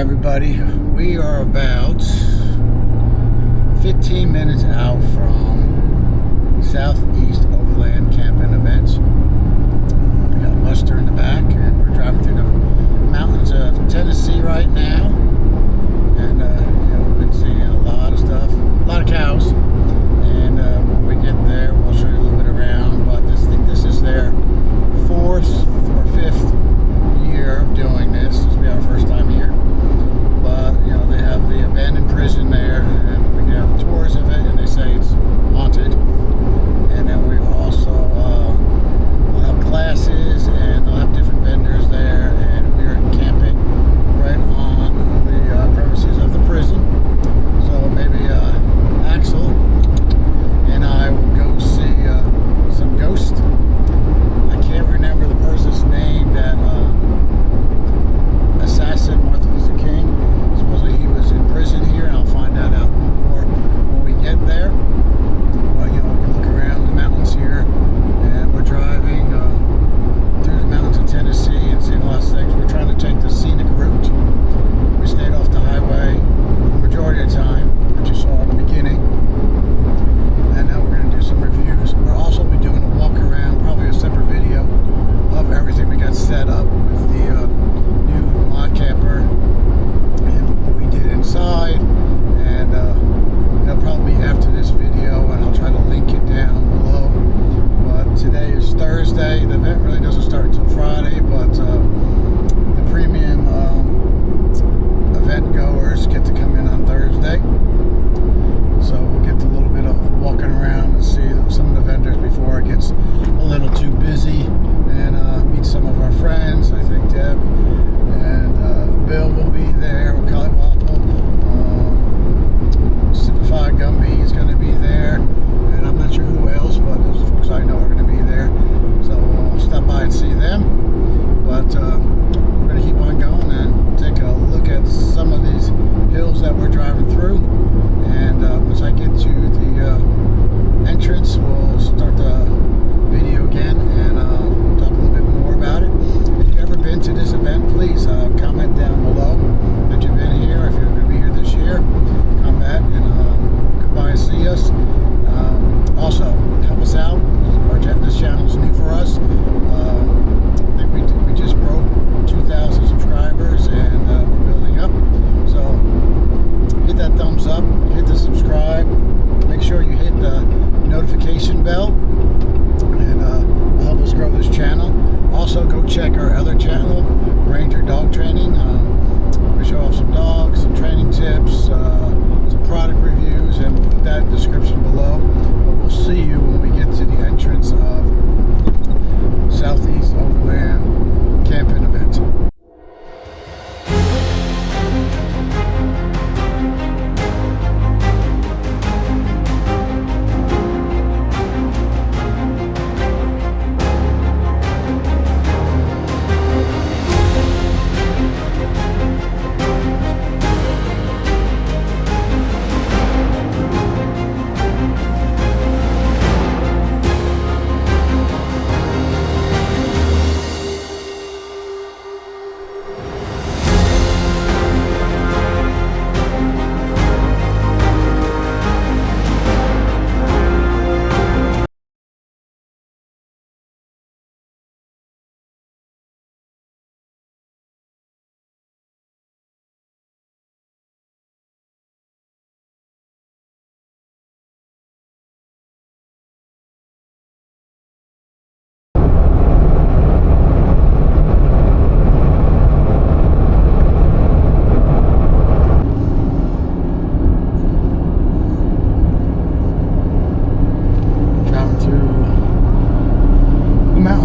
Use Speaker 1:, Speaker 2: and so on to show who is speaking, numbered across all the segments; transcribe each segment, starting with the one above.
Speaker 1: everybody. We are about 15 minutes out from Southeast Overland Camping Event. We got Buster in the back, and we're driving through the mountains of Tennessee right now. And we've been seeing a lot of stuff, a lot of cows. And when we get there, we'll show you a little bit around. But I think this is their fourth or fifth year of doing this. This will be our first time here. But they have the abandoned prison there, and we have tours of it, and they say it's haunted. And then we also will have classes, and they'll have different vendors there, and we are camping right on the premises of the prison. So maybe Axel and I will go see some ghosts. I can't remember the person's name that assassin Martin Luther King. Supposedly he was in prison here, and I'll find that out more when we get there. Well, we can look around the mountains here, and we're driving through the mountains of Tennessee and seeing a lot of things. We're trying to take the scenic route. We stayed off the highway the majority of the time, which you saw in the beginning. And now we're going to do some reviews. We'll also be doing a walk around, probably a separate video of everything we got set up with the new mod camper and what we did inside. And it'll probably be after this video, and I'll try to link it down below. But today is Thursday. The event really doesn't start until Friday, but the premium event goers get to come in on Thursday. So we'll get to a little bit of walking around and see some of the vendors before it gets a little too busy, and meet some of our friends. I think Deb and Bill will be there. Kelly Waffle, Sipified Gumby is going to be there, and I'm not sure who else, but those are the folks I know are going to be there. So we'll stop by and see them. But we're going to keep on going and take a look at some of these hills that we're driving through. And once I get to the entrance, we'll start the video again and talk a little bit more about it. If you've ever been to this event, please comment down below that you've been here. If you're going to be here this year, comment and come by and see us. Also, help us out. This channel is new for us. I think we just broke 2,000 subscribers, and we're building up. So hit that thumbs up, hit the subscribe, make sure you hit the notification bell, and help us grow this channel. Also, go check our other channel, Ranger Dog Training. We show off some dogs, some training tips, some product reviews, and we'll put that in the description below. But we'll see you when we get to the entrance of Southeast Overland Camping Event.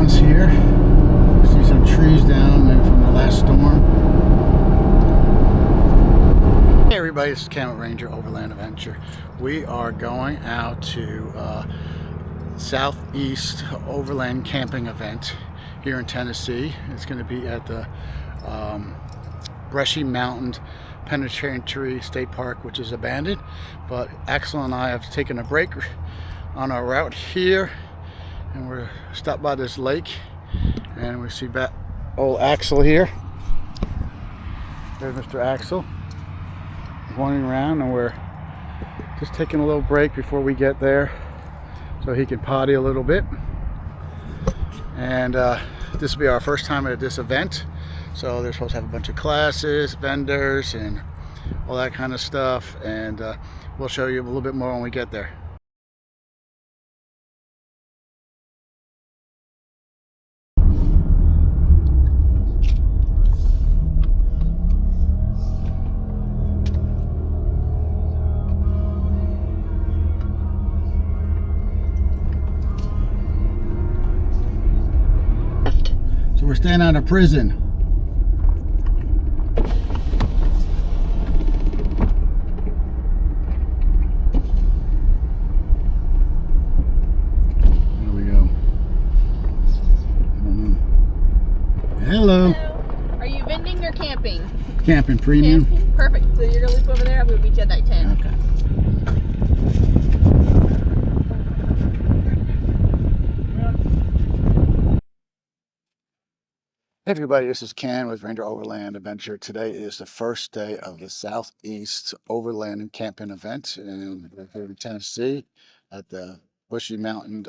Speaker 1: Here, see some trees down there from the last storm. Hey everybody, this is Camp Ranger Overland Adventure. We are going out to Southeast Overland Camping Event here in Tennessee. It's going to be at the Brushy Mountain Penitentiary State Park, which is abandoned. But Axel and I have taken a break on our route here, and we're stopped by this lake, and we see old Axel here. There's Mr. Axel wandering around, and we're just taking a little break before we get there so he can potty a little bit. And this will be our first time at this event, so they're supposed to have a bunch of classes, vendors, and all that kind of stuff, and we'll show you a little bit more when we get there. So we're staying out of prison. There we go. Hello.
Speaker 2: Hello. Are you vending or camping?
Speaker 1: Camping premium.
Speaker 2: Camping? Perfect. So you're gonna loop over there. I'm gonna meet you at that 10.
Speaker 1: Okay. Hey everybody, this is Ken with Ranger Overland Adventure. Today is the first day of the Southeast Overland Camping Event in Tennessee at the Brushy Mountain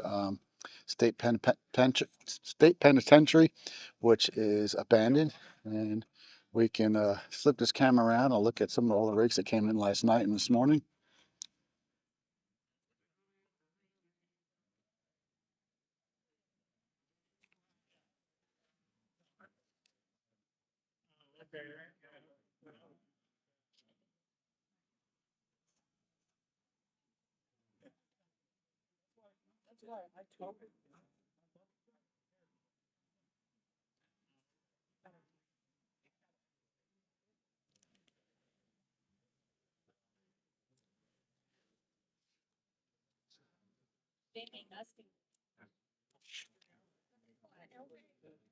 Speaker 1: State Penitentiary, which is abandoned. And we can flip this camera around and look at some of all the rigs that came in last night and this morning.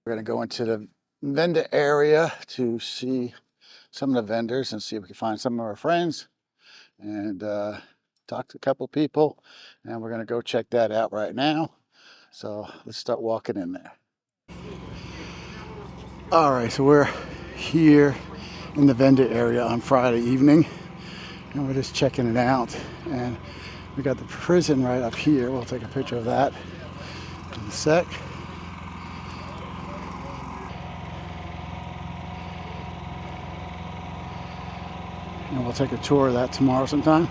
Speaker 1: We're going to go into the vendor area to see some of the vendors and see if we can find some of our friends and talk to a couple people, and we're going to go check that out right now. So let's start walking in there. All right, so we're here in the vendor area on Friday evening, and we're just checking it out, and we got the prison right up here. We'll take a picture of that in a sec. And we'll take a tour of that tomorrow sometime.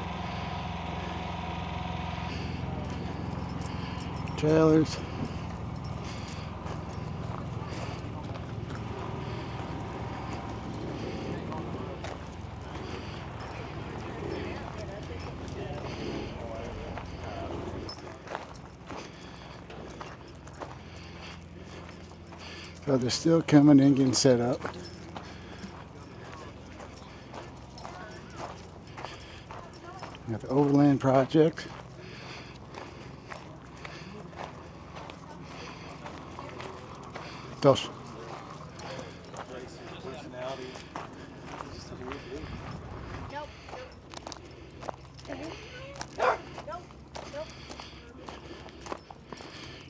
Speaker 1: Trailers. So they're still coming in, getting set up. We got the Overland Project. Dos.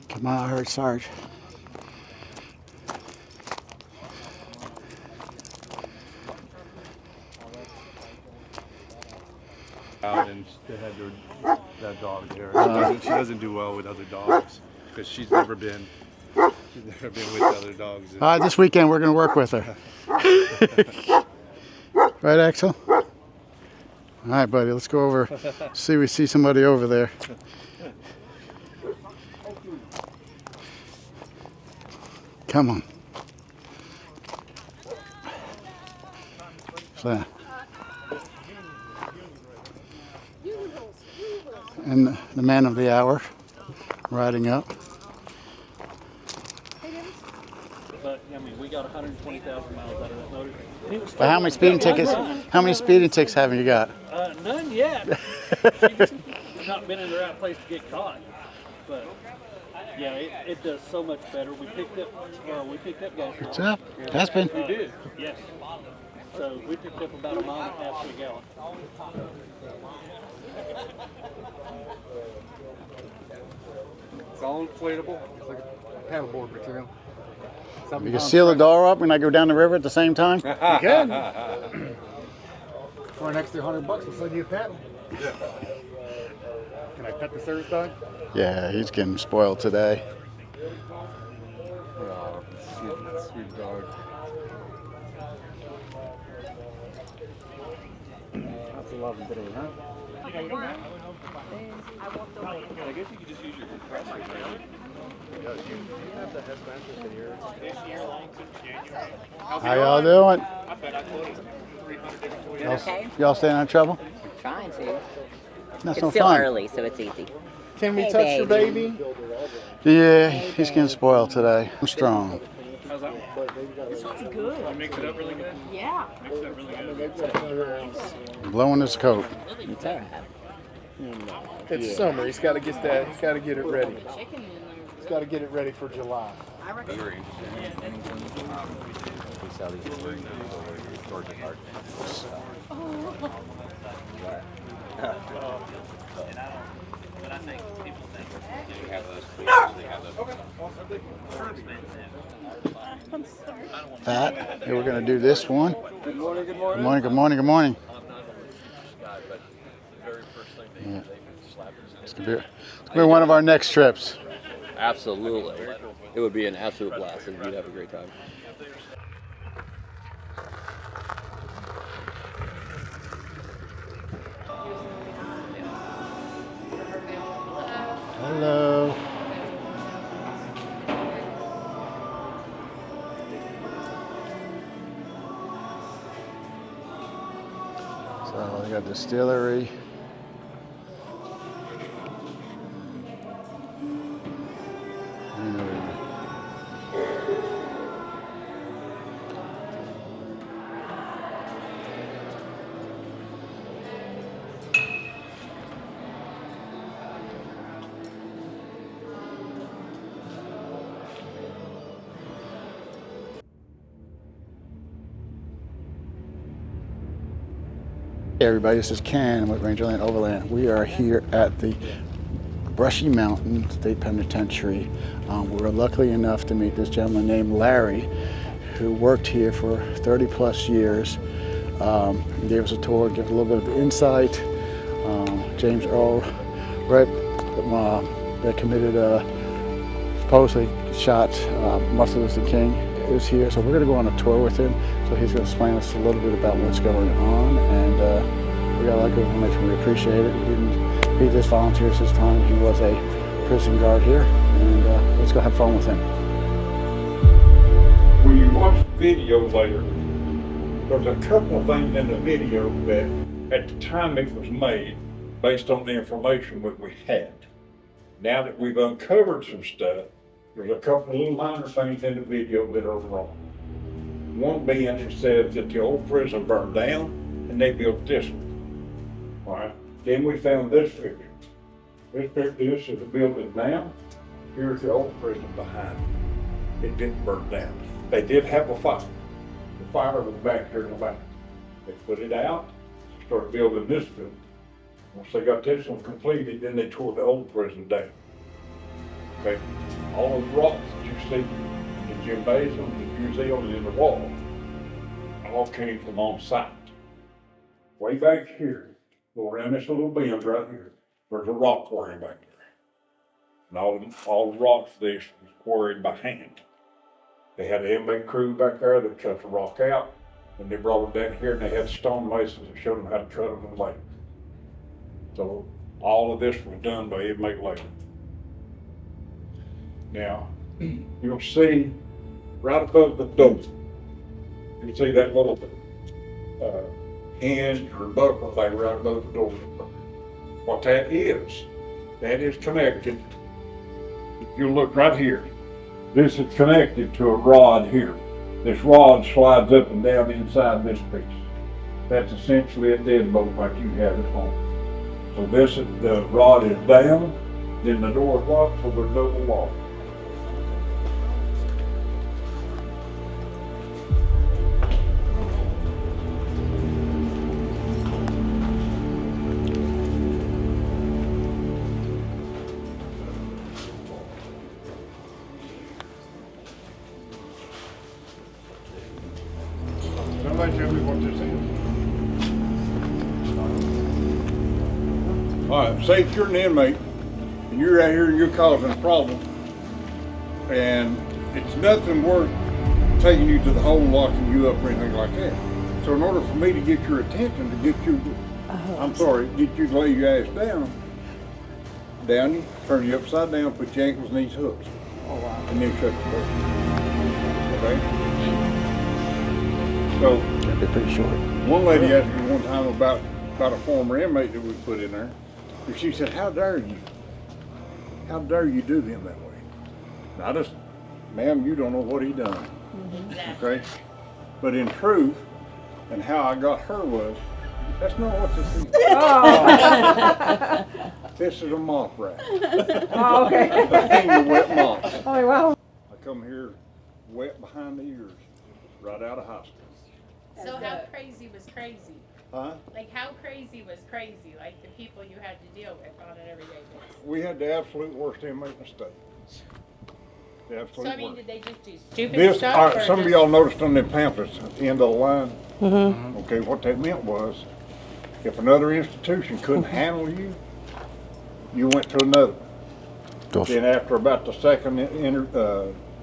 Speaker 1: Come on, I heard Sarge.
Speaker 3: And they had that dog there. She doesn't do well with other dogs because she's never been with other dogs.
Speaker 1: This weekend we're going to work with her. Right, Axel? All right, buddy. Let's go over. See, we see somebody over there. Come on. So. And the man of the hour riding up.
Speaker 4: But I mean, we got 120,000 miles out of that motor.
Speaker 1: But how many speeding tickets? How many speeding tickets haven't you got?
Speaker 4: None yet. She's just not been in the right place to get caught. But yeah, it does so much better. We picked up gas.
Speaker 1: What's up? Aspen?
Speaker 4: We did. Yes. So we picked up about 1.5 miles to a gallon.
Speaker 3: It's all inflatable. It's like a paddleboard material.
Speaker 1: You can seal the door up when I go down the river at the same time?
Speaker 5: You can. For an extra $100, we'll send you a pet.
Speaker 3: Yeah.
Speaker 5: Can I pet the service dog?
Speaker 1: Yeah, he's getting spoiled today.
Speaker 3: Oh, sweet dog.
Speaker 5: Lots of love today, huh?
Speaker 3: I guess you could just use your compressor.
Speaker 1: How y'all doing?
Speaker 6: Okay.
Speaker 1: Y'all staying out of trouble?
Speaker 6: Trying to.
Speaker 1: That's
Speaker 6: It's
Speaker 1: no
Speaker 6: still
Speaker 1: fun.
Speaker 6: early, so it's easy.
Speaker 5: Can we
Speaker 6: Hey,
Speaker 5: touch your
Speaker 6: baby.
Speaker 5: baby?
Speaker 1: Yeah, he's getting spoiled today. I'm strong.
Speaker 4: How's that one?
Speaker 2: This one's good.
Speaker 4: You mix it up really good?
Speaker 2: Yeah.
Speaker 4: Mix it up really good.
Speaker 1: Blowing his coat.
Speaker 6: It's all right.
Speaker 5: It's summer. He's got to get that. He's got to get it ready.
Speaker 2: Chicken in
Speaker 5: He's got to get it ready for July.
Speaker 2: there. I reckon.
Speaker 7: We sell these over Georgia Park.
Speaker 1: Fat. Hey, we're gonna do this one.
Speaker 7: Good morning, good morning.
Speaker 1: Good morning, good morning, good morning.
Speaker 7: Guy, but the very first thing
Speaker 1: Yeah.
Speaker 7: they slap us.
Speaker 1: It's gonna be one of our next trips.
Speaker 7: Absolutely. It would be an absolute blast and you'd have a great time.
Speaker 1: Hello. So we got distillery. Hey everybody, this is Ken with Rangerland Overland. We are here at the Brushy Mountain State Penitentiary. We were lucky enough to meet this gentleman named Larry, who worked here for 30 plus years. He gave us a tour, gave us a little bit of insight. James Earl, right, that committed, supposedly shot Martin Luther King, is here. So we're going to go on a tour with him. So he's going to explain us a little bit about what's going on, and we got a lot of good information. We appreciate it. He just volunteers his time. He was a prison guard here, and let's go have fun with him.
Speaker 8: When you watch the video later, there's a couple of things in the video that at the time it was made, based on the information that we had. Now that we've uncovered some stuff, there's a couple of little minor things in the video that are wrong. One being, it says that the old prison burned down and they built this one. All right. Then we found this picture. This is the building now. Here's the old prison behind it. It didn't burn down. They did have a fire. The fire was back here in the back. They put it out, started building this building. Once they got this one completed, then they tore the old prison down. Okay, all of the rocks that you see in the gymnasium, the museum, and in the wall, all came from on site. Way back here, go around this little bend right here, there's a rock quarry back there. And all the rocks this was quarried by hand. They had an inmate crew back there that cut the rock out, and they brought it down here, and they had stone masons that showed them how to cut them and lay them. So all of this was done by inmate labor. Now, you'll see right above the door, you see that little hinge or buckle thing right above the door. What that is connected. If you look right here, this is connected to a rod here. This rod slides up and down inside this piece. That's essentially a deadbolt like you have at home. So the rod is down, then the door is locked, so there's no lock. Somebody tell me what this is. All right, say if you're an inmate and you're out here and you're causing a problem, and it's nothing worth taking you to the hole and locking you up or anything like that. So in order for me to get your attention, to get you, get you to lay your ass down you, turn you upside down, put your ankles in these hooks. Oh wow. And then shut the door. Okay? So,
Speaker 5: That'd be pretty short.
Speaker 8: one lady asked me one time about a former inmate that we put in there. And she said, how dare you do him that way? And I just, ma'am, you don't know what he done. Okay? But in truth, and how I got her was, that's not what this is. Oh. This is a mop rack.
Speaker 2: Oh, okay.
Speaker 8: A thing of wet mops.
Speaker 2: Oh, wow.
Speaker 8: I come here wet behind the ears, right out of hospital.
Speaker 9: So how crazy was crazy?
Speaker 8: Huh?
Speaker 9: Like how crazy was crazy? Like the people you had to deal with on an everyday basis?
Speaker 8: We had the absolute worst inmate in the state. The absolute
Speaker 9: So I mean,
Speaker 8: worst.
Speaker 9: did they just do stupid stuff?
Speaker 8: All right,
Speaker 9: or
Speaker 8: some of
Speaker 9: just-
Speaker 8: y'all noticed on them pamphlets at the end of the line. Mm-hmm. Okay, what that meant was, if another institution couldn't handle you, you went to another. Then after about the second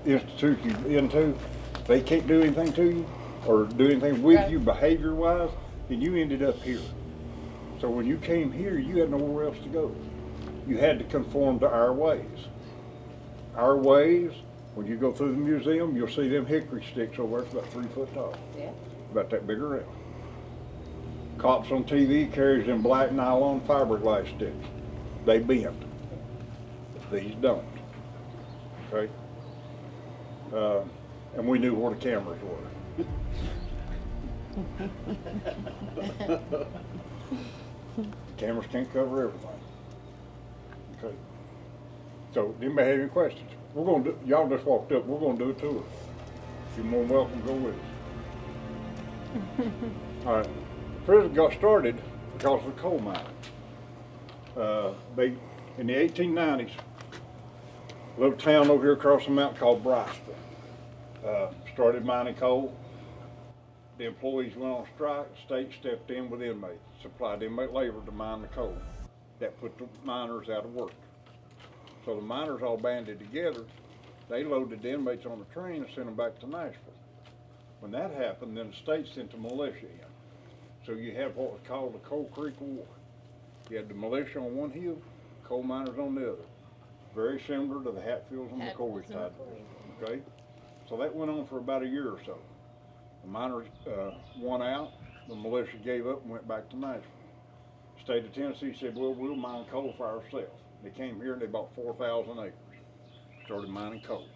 Speaker 8: institution you're into, if they can't do anything to you or do anything with you behavior-wise, then you ended up here. So when you came here, you had nowhere else to go. You had to conform to our ways. Our ways, when you go through the museum, you'll see them hickory sticks over there, it's about 3 foot tall.
Speaker 6: Yeah.
Speaker 8: About that big around. Cops on TV carries them black nylon fiberglass sticks. They bend. These don't. Okay? And we knew where the cameras were. Cameras can't cover everything. Okay? So, anybody have any questions? We're gonna do, y'all just walked up, we're gonna do a tour. You're more than welcome to go with us. All right. Prison got started because of the coal mine. They, in the 1890s, a little town over here across the mountain called Brushy, started mining coal. The employees went on strike, the state stepped in with inmates, supplied inmate labor to mine the coal. That put the miners out of work. So the miners all banded together, they loaded the inmates on the train and sent them back to Nashville. When that happened, then the state sent the militia in. So you had what was called the Coal Creek War. You had the militia on one hill, coal miners on the other. Very similar to the Hatfields and McCoys type. Okay? So that went on for about a year or so. The miners won out, the militia gave up and went back to Nashville. The state of Tennessee said, well, we'll mine coal for ourselves. They came here and they bought 4,000 acres. Started mining coal.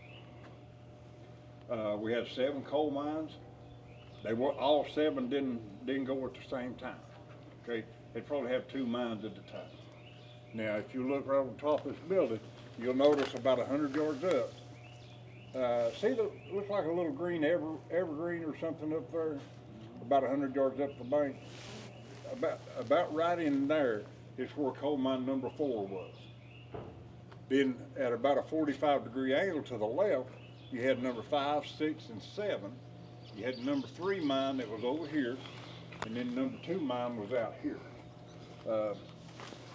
Speaker 8: We had 7 coal mines. They were all 7 didn't go at the same time. Okay, they probably have 2 mines at a time. Now, if you look right on top of this building, you'll notice about 100 yards up. See, looks like a little green evergreen or something up there, about 100 yards up the bank. About right in there is where coal mine number 4 was. Then at about a 45-degree angle to the left, you had number 5, 6, and 7. You had number 3 mine that was over here, and then number 2 mine was out here.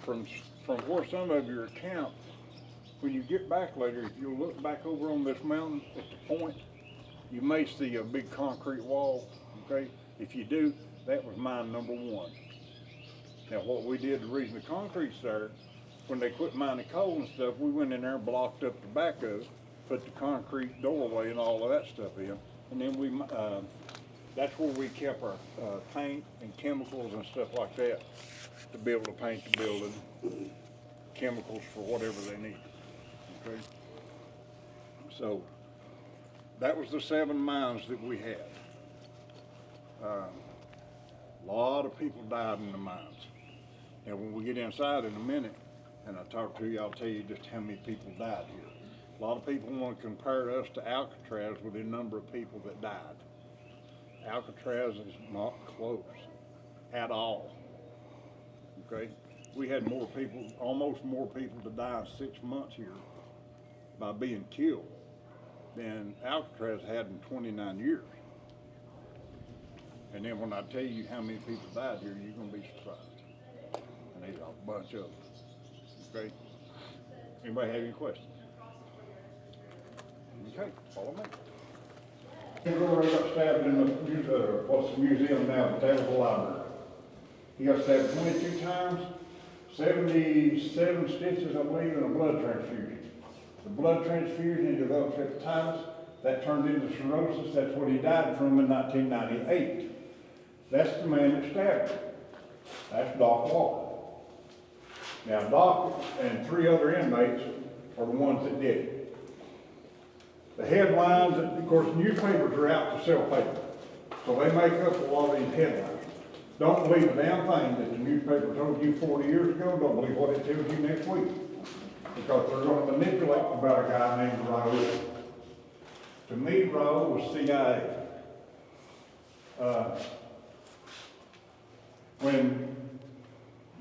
Speaker 8: From where some of your accounts, when you get back later, if you look back over on this mountain at the point, you may see a big concrete wall, okay? If you do, that was mine number 1. Now what we did, the reason the concrete's there, when they quit mining coal and stuff, we went in there and blocked up the back of it, put the concrete doorway and all of that stuff in, and then we, that's where we kept our paint and chemicals and stuff like that to be able to paint the building, chemicals for whatever they need. Okay. So that was the 7 mines that we had. A lot of people died in the mines. And when we get inside in a minute, and I talk to you, I'll tell you just how many people died here. A lot of people want to compare us to Alcatraz with the number of people that died. Alcatraz is not close at all. Okay? We had more people, almost more people to die in 6 months here by being killed than Alcatraz had in 29 years. And then when I tell you how many people died here, you're gonna be surprised. And there's a bunch of them. Okay? Anybody have any questions? Okay, follow me. He got stabbed in what's the museum now, the TNToverlander. He got stabbed 22 times, 77 stitches, I believe, and a blood transfusion. The blood transfusion, he developed hepatitis. That turned into cirrhosis. That's what he died from in 1998. That's the man that stabbed him. That's Doc Walker. Now, Doc and 3 other inmates are the ones that did it. The headlines, of course, newspapers are out to sell paper. So they make up a lot of these headlines. Don't believe a damn thing that the newspaper told you 40 years ago. Don't believe what it tells you next week. Because they're going to manipulate about a guy named Raul. To me, Raul was CIA. When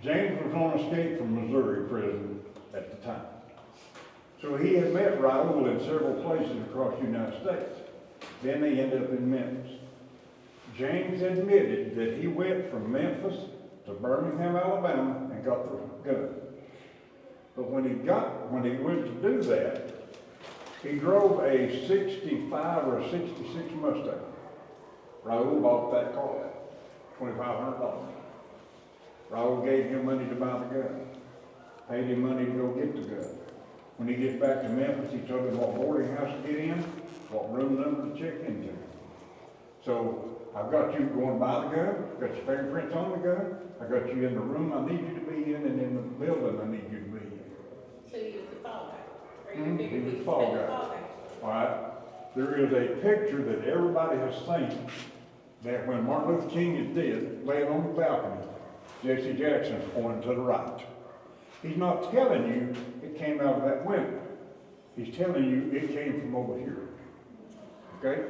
Speaker 8: James was on escape from Missouri prison at the time. So he had met Raul in several places across the United States. Then they ended up in Memphis. James admitted that he went from Memphis to Birmingham, Alabama, and got the gun. But when he went to do that, he drove a 65 or a 66 Mustang. Raul bought that car, $2,500. Raul gave him money to buy the gun, paid him money to go get the gun. When he gets back to Memphis, he told him what boarding house to get in, what room number to check into. So I've got you going to buy the gun, got your fingerprints on the gun, I got you in the room I need you to be in, and in the building I need you to be in.
Speaker 9: So you was the fall guy? Or you
Speaker 8: He
Speaker 9: figured
Speaker 8: was
Speaker 9: he
Speaker 8: the fall
Speaker 9: was the
Speaker 8: guy. All right. There is a picture that everybody has seen that when Martin Luther King is dead, laying on the balcony, Jesse Jackson's pointing to the right. He's not telling you it came out of that window. He's telling you it came from over here. Okay?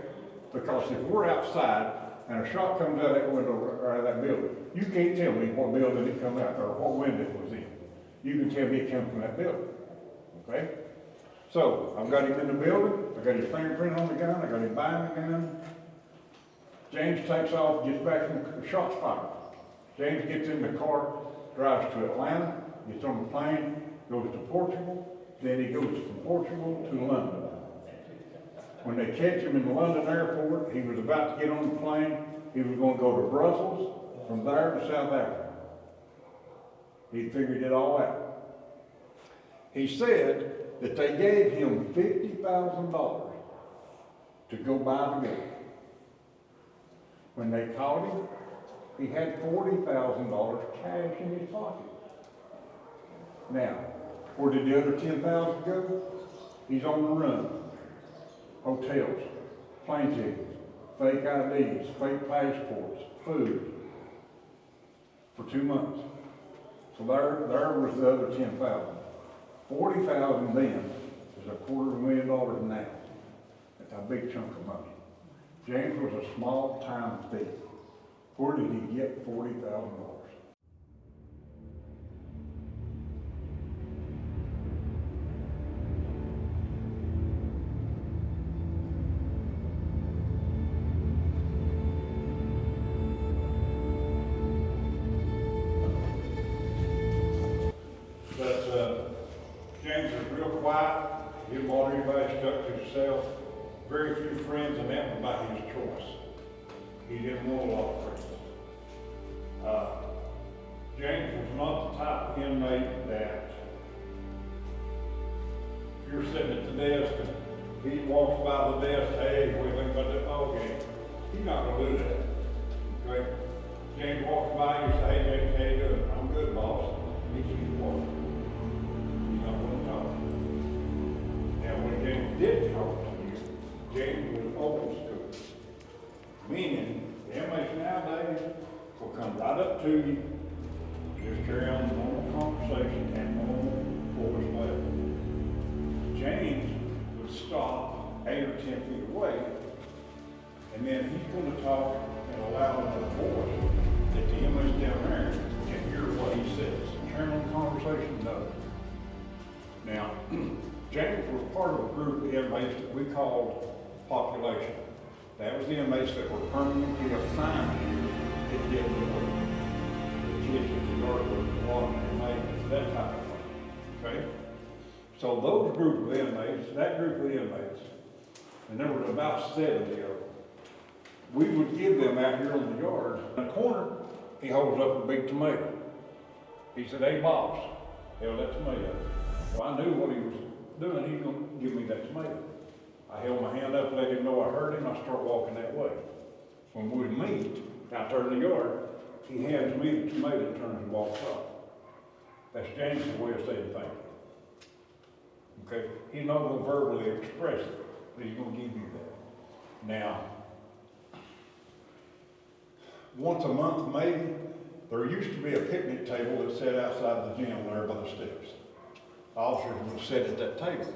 Speaker 8: Because if we're outside and a shot comes out that window or out of that building, you can't tell me what building it come out or what window it was in. You can tell me it came from that building. Okay? So, I've got him in the building, I got his fingerprint on the gun, I got him buying the gun. James takes off, gets back from the shots fired. James gets in the car, drives to Atlanta, gets on the plane, goes to Portugal, then he goes from Portugal to London. When they catch him in the London airport, he was about to get on the plane, he was going to go to Brussels, from there to South Africa. He figured it all out. He said that they gave him $50,000 to go buy the gun. When they caught him, he had $40,000 cash in his pocket. Now, where did the other $10,000 go? He's on the run. Hotels, plane tickets, fake IDs, fake passports, food for 2 months. So there was the other $10,000. $40,000 then is $250,000 now. That's a big chunk of money. James was a small-time thief. Where did he get $40,000? James was real quiet. He didn't want anybody stuck to himself. Very few friends, and that was by his choice. He didn't want a lot of friends. James was not the type of inmate that if you're sitting at the desk and he walks by the desk, hey, what do you think about that ball game? He's not going to do that. Okay? James walks by and you say, hey, James, how you doing? I'm good, boss. He keeps walking. He's not going to talk. Now, when James did talk to you, James was old school. Meaning, the inmates nowadays will come right up to you, just carry on the normal conversation and normal voice level. James would stop 8 or 10 feet away, and then he's going to talk in a loud enough voice that the inmates down there can hear what he says. Carry on the conversation, no. Now, James was part of a group of inmates that we called population. That was the inmates that were permanently assigned get the kids at the yard work, water and maintenance, that type of thing, okay? So those group of inmates, that group of inmates, and there was about 70 of them, we would give them out here on the yard. In the corner, he holds up a big tomato. He said, "Hey, boss, held that tomato." Well, I knew what he was doing. He's gonna give me that tomato. I held my hand up, let him know I heard him. I start walking that way. When we meet out there in the yard, he hands me the tomato, turns and walks off. That's James' way of saying thank you. Okay? He's not gonna verbally express it, but he's gonna give you that. Now, once a month maybe, there used to be a picnic table that sat outside the gym there by the steps. The officers would sit at that table.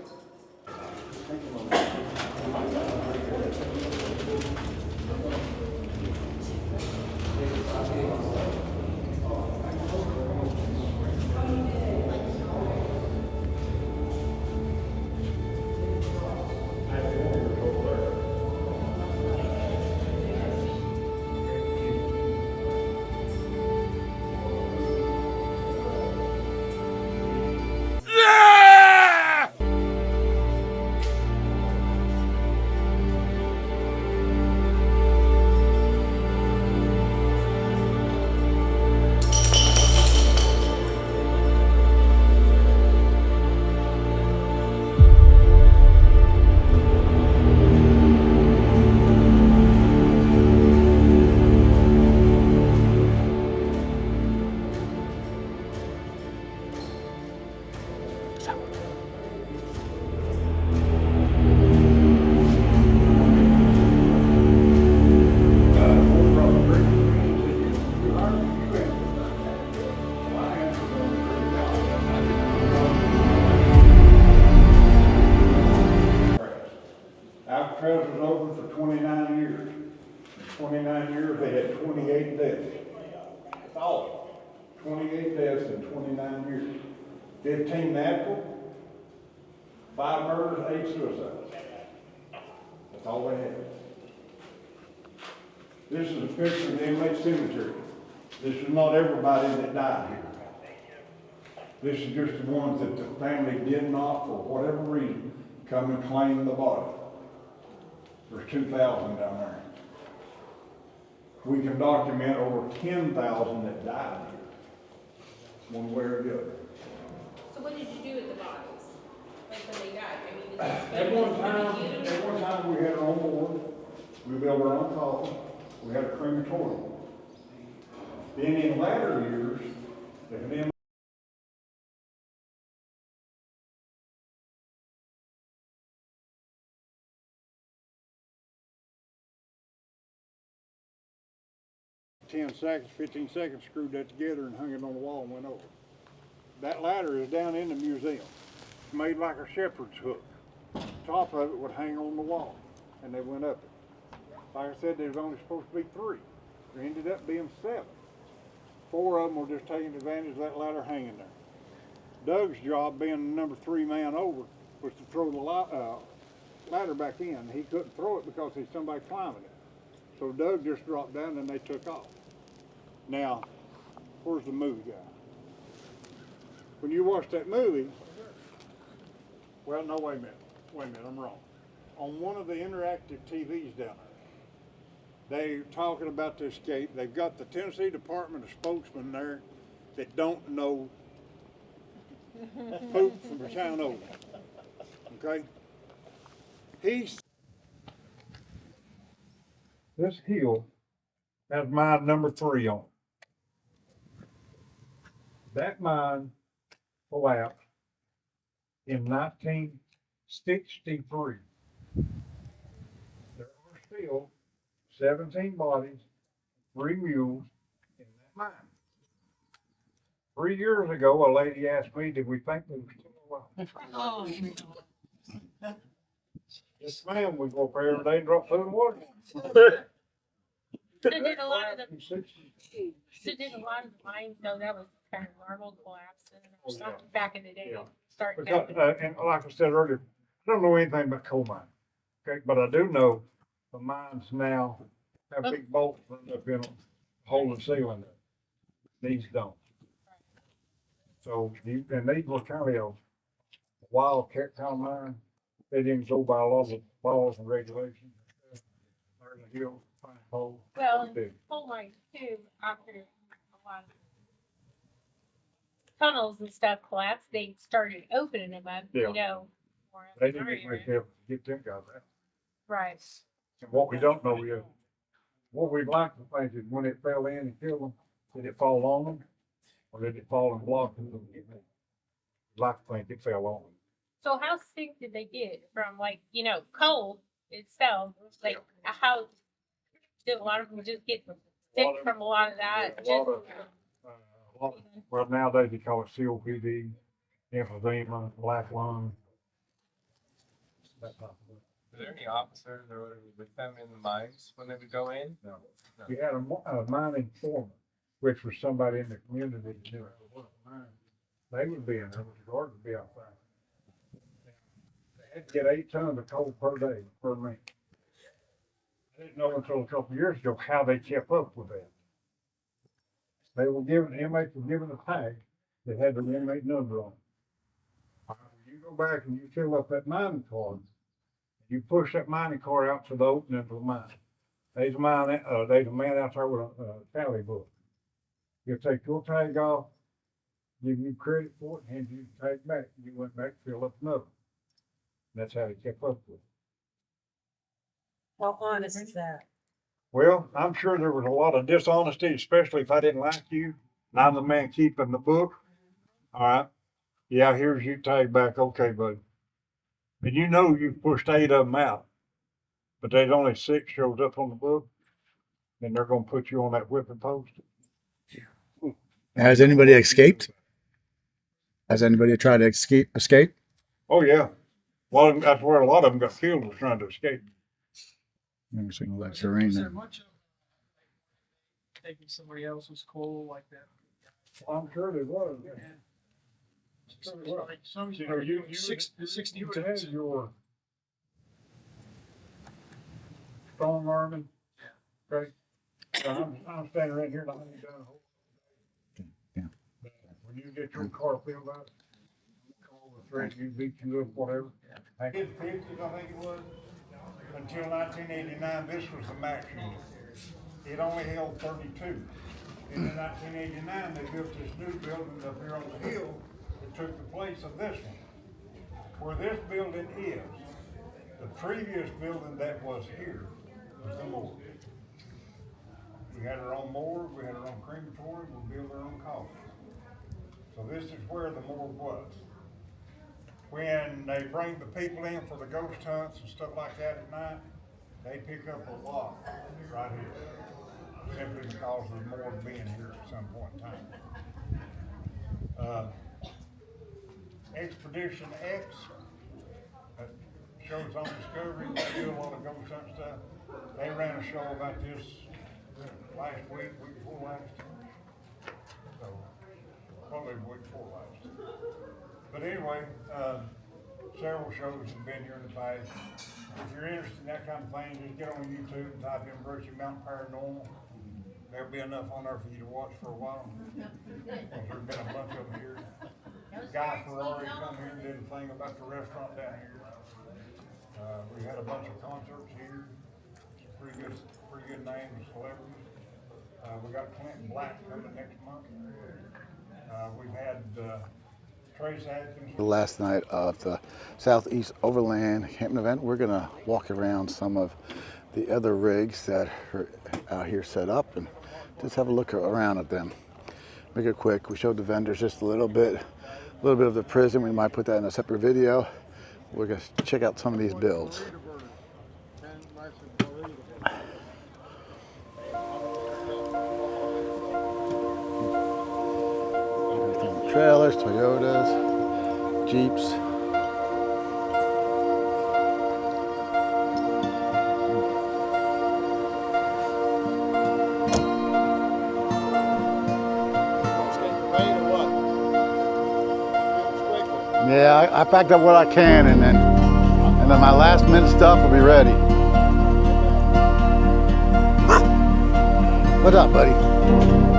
Speaker 8: Alcatraz was open for 29 years. In 29 years, they had 28 deaths. That's all. 28 deaths in 29 years. 15 natural, 5 murders, 8 suicides. That's all they had. This is a picture of the inmate cemetery. This is not everybody that died here. This is just the ones that the family did not, for whatever reason, come and claim the body. There's 2,000 down there. We can document over 10,000 that died here, one way or the other.
Speaker 9: So what did you do with the bodies? Like when they died? I mean, did they
Speaker 8: At one time we had our own board. We built our own coffin. We had a crematorium. Then in latter years, if an inmate seconds, 15 seconds, screwed that together and hung it on the wall and went over. That ladder is down in the museum. It's made like a shepherd's hook. The top of it would hang on the wall, and they went up it. Like I said, there was only supposed to be 3. There ended up being 7. 4 of them were just taking advantage of that ladder hanging there. Doug's job, being the number 3 man over, was to throw the ladder back in. He couldn't throw it because there's somebody climbing it. So Doug just dropped down and they took off. Now, where's the movie guy? When you watch that movie, well, no, wait a minute, I'm wrong. On one of the interactive TVs down there, they're talking about the escape. They've got the Tennessee Department of Spokesmen there that don't know poop from China. Okay? This hill has mine number 3 on it. That mine collapsed in 1963. There are still 17 bodies, 3 mules in that mine. 3 years ago, a lady asked me, did we think we were still alive? Yes, ma'am, we go up there every day and drop food and water.
Speaker 9: So did a lot of the mines, though, that was kind of normal collapsing or something back in the day?
Speaker 8: Yeah.
Speaker 9: Starting
Speaker 8: Because,
Speaker 9: out.
Speaker 8: and like I said earlier, I don't know anything about coal mining, okay? But I do know the mines now have big bolts running up in them. holding ceiling up. These don't. So and these were kind of wildcat kind of mine. They didn't go by a lot of laws and regulations. There's a hill, find a hole.
Speaker 9: Well,
Speaker 8: Big.
Speaker 9: whole line too, after a lot of tunnels and stuff collapsed, they started opening them up,
Speaker 8: Yeah.
Speaker 9: you know. more
Speaker 8: They
Speaker 9: in
Speaker 8: didn't
Speaker 9: our
Speaker 8: get
Speaker 9: area.
Speaker 8: much help to get them guys out.
Speaker 9: Right.
Speaker 8: And what we don't know is, what we'd like to think is when it fell in and killed them, did it fall on them? Or did it fall and block them? We'd like to think it fell on them.
Speaker 9: So how sick did they get from, like, you know, cold itself? Like, how did a lot of them just get sick from a lot of that?
Speaker 8: Well, nowadays they call it COPD, emphysema, black lung. That type of thing.
Speaker 5: Were there any officers or with them in the mines when they would go in?
Speaker 8: No. We had a mining foreman, which was somebody in the community that knew how to work the mine. They would be in there, but the guard would be outside. They had to get 8 tons of coal per day, per man. I didn't know until a couple of years ago how they kept up with that. They were given, inmates were given a tag that had their inmate number on it. You go back and you fill up that mining card, you push that mining card out to the opening of the mine. There's a man out there with a tally book. He'll take your tag off, give you credit for it, hand you the tag back. You went back, fill up another. That's how they kept up with it.
Speaker 10: How honest is that?
Speaker 8: Well, I'm sure there was a lot of dishonesty, especially if I didn't like you, and I'm the man keeping the book. All right. Yeah, here's your tag back. Okay, buddy. And you know you pushed 8 of them out, but there's only 6 shows up on the book, then they're gonna put you on that whipping post.
Speaker 1: Has anybody escaped? Has anybody tried to escape?
Speaker 8: Oh yeah. Well, that's where a lot of them got killed, was trying to escape.
Speaker 1: Every single that terrain there.
Speaker 4: much of taking somebody else's coal like that?
Speaker 8: Well, I'm sure there was. Yeah.
Speaker 4: Like some,
Speaker 8: You know, you
Speaker 4: 60
Speaker 8: you had your strong arming. Okay. So I'm standing right here behind you down the hole.
Speaker 1: Yeah.
Speaker 8: When you get your car filled out, come over the thread, you beat you up, whatever. In the 50s, I think it was, until 1989, this was the max unit. It only held 32. And in 1989, they built this new building up here on the hill that took the place of this one. Where this building is, the previous building that was here was the morgue. We had our own morgue, we had our own crematory, we built our own coffins. So this is where the morgue was. When they bring the people in for the ghost hunts and stuff like that at night, they pick up a lot right here, simply because of the morgue being here at some point in time. Expedition X, that shows on Discovery, they do a lot of ghost hunt stuff. They ran a show about this last week before last. So, probably the week before last. But anyway, several shows have been here in the past. If you're interested in that kind of thing, just get on YouTube and type in Brushy Mountain Paranormal. There'll be enough on there for you to watch for a while. There's been a bunch of them here. Guy Ferrari come here and did a thing about the restaurant down here. We had a bunch of concerts here. Pretty good names of celebrities. We got Clinton Black coming next month. We've had Trace Adkins.
Speaker 1: The last night of the Southeast Overland Camping Event, we're gonna walk around some of the other rigs that are out here set up and just have a look around at them. Make it quick. We showed the vendors just a little bit of the prison. We might put that in a separate video. We're gonna check out some of these builds. Trailers, Toyotas, Jeeps. Yeah, I packed up what I can, and then my last minute stuff will be ready. What's up, buddy?